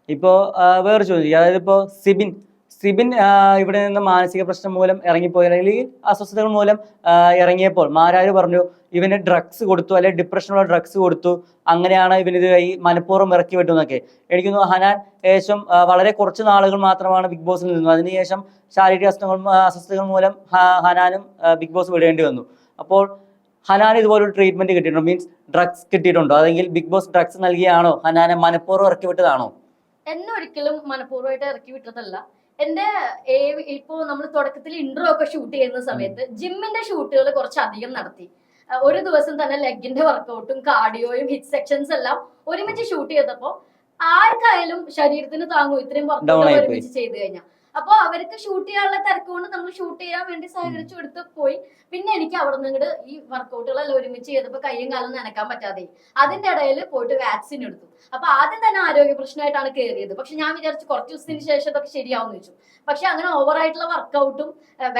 ഇപ്പോ വേറെ ചോദിക്കുക, അതായത് ഇപ്പോ സിബിൻ സിബിൻ ഇവിടെ നിന്ന് മാനസിക പ്രശ്നം മൂലം ഇറങ്ങിപ്പോയി, അല്ലെങ്കിൽ അസ്വസ്ഥതകൾ മൂലം ഇറങ്ങിയപ്പോൾ മാരാര് പറഞ്ഞു ഇവന് ഡ്രഗ്സ് കൊടുത്തു, അല്ലെങ്കിൽ ഡിപ്രഷനുള്ള ഡ്രഗ്സ് കൊടുത്തു, അങ്ങനെയാണ് ഇവനിത് ഈ മനഃപൂർവ്വം ഇറക്കി വിട്ടു എന്നൊക്കെ. എനിക്ക് തോന്നുന്നു ഹനാൻ ഏകദേശം വളരെ കുറച്ച് നാളുകൾ മാത്രമാണ് ബിഗ് ബോസിൽ നിന്നത്. അതിനുശേഷം ശാരീരിക അസ്വസ്ഥതകൾ മൂലം ഹനാനും ബിഗ് ബോസ് വിടേണ്ടി വന്നു. അപ്പോൾ ഹനാൻ ഇതുപോലൊരു ട്രീറ്റ്മെന്റ് കിട്ടിയിട്ടുണ്ടോ? മീൻസ് ഡ്രഗ്സ് കിട്ടിയിട്ടുണ്ടോ? അല്ലെങ്കിൽ ബിഗ് ബോസ് ഡ്രഗ്സ് നൽകിയാണോ ഹനാനെ മനഃപൂർവ്വം ഇറക്കി വിട്ടതാണോ? എന്നെ ഒരിക്കലും മനഃപൂർവ്വമായിട്ട് ഇറക്കി വിട്ടതല്ല. എന്റെ ഇപ്പോ നമ്മൾ തുടക്കത്തിൽ ഇൻട്രോ ഒക്കെ ഷൂട്ട് ചെയ്യുന്ന സമയത്ത് ജിമ്മിന്റെ ഷൂട്ടുകൾ കുറച്ചധികം നടത്തി. ഒരു ദിവസം തന്നെ ലെഗിന്റെ വർക്കൗട്ടും കാർഡിയോയും ഹിറ്റ് സെക്ഷൻസ് എല്ലാം ഒരുമിച്ച് ഷൂട്ട് ചെയ്തപ്പോ ആർക്കായാലും ശരീരത്തിന് താങ്ങും ഇത്രയും വർക്കൗട്ട് ഒരുമിച്ച് ചെയ്ത് കഴിഞ്ഞാൽ. അപ്പൊ അവർക്ക് ഷൂട്ട് ചെയ്യാനുള്ള തിരക്ക് കൊണ്ട് നമ്മൾ ഷൂട്ട് ചെയ്യാൻ വേണ്ടി സഹകരിച്ചു എടുത്ത് പോയി. പിന്നെ എനിക്ക് അവിടെ നിന്ന് ഈ വർക്കൗട്ടുകളെല്ലാം ഒരുമിച്ച് ചെയ്തപ്പോ കയ്യും കാലം നനക്കാൻ പറ്റാതെ അതിന്റെ ഇടയിൽ പോയിട്ട് വാക്സിൻ എടുത്തു. അപ്പൊ ആദ്യം തന്നെ ആരോഗ്യ പ്രശ്നമായിട്ടാണ് കയറിയത്. പക്ഷെ ഞാൻ വിചാരിച്ചു കുറച്ച് ദിവസത്തിന് ശേഷം ഇതൊക്കെ ശരിയാവും വെച്ചു. പക്ഷെ അങ്ങനെ ഓവറായിട്ടുള്ള വർക്കൗട്ടും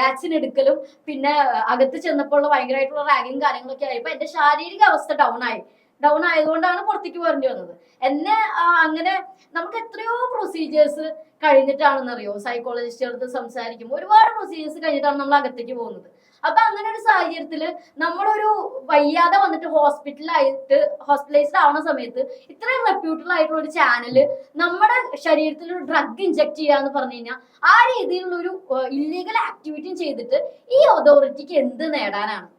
വാക്സിൻ എടുക്കലും പിന്നെ അകത്ത് ചെന്നപ്പോൾ ഭയങ്കരമായിട്ടുള്ള റാഗിങ് കാര്യങ്ങളൊക്കെ ആയപ്പോ എന്റെ ശാരീരിക അവസ്ഥ ഡൗൺ ആയതുകൊണ്ടാണ് പുറത്തേക്ക് വരേണ്ടി വന്നത്. എന്നെ അങ്ങനെ നമുക്ക് എത്രയോ പ്രൊസീജിയേഴ്സ് കഴിഞ്ഞിട്ടാണെന്നറിയോ, സൈക്കോളജിസ്റ്റ് അടുത്ത് സംസാരിക്കും, ഒരുപാട് പ്രൊസീജിയേഴ്സ് കഴിഞ്ഞിട്ടാണ് നമ്മൾ അകത്തേക്ക് പോകുന്നത്. അപ്പൊ അങ്ങനെ ഒരു സാഹചര്യത്തില് നമ്മളൊരു വയ്യാതെ വന്നിട്ട് ഹോസ്പിറ്റലൈസ്ഡ് ആവുന്ന സമയത്ത് ഇത്രയും റെപ്യൂട്ടഡ് ആയിട്ടുള്ള ഒരു ചാനല് നമ്മുടെ ശരീരത്തിൽ ഒരു ഡ്രഗ് ഇൻജെക്ട് ചെയ്യാന്ന് പറഞ്ഞു കഴിഞ്ഞാൽ ആ രീതിയിലുള്ള ഒരു ഇല്ലീഗൽ ആക്ടിവിറ്റിയും ചെയ്തിട്ട് ഈ അതോറിറ്റിക്ക് എന്ത് നേടാനാണ്?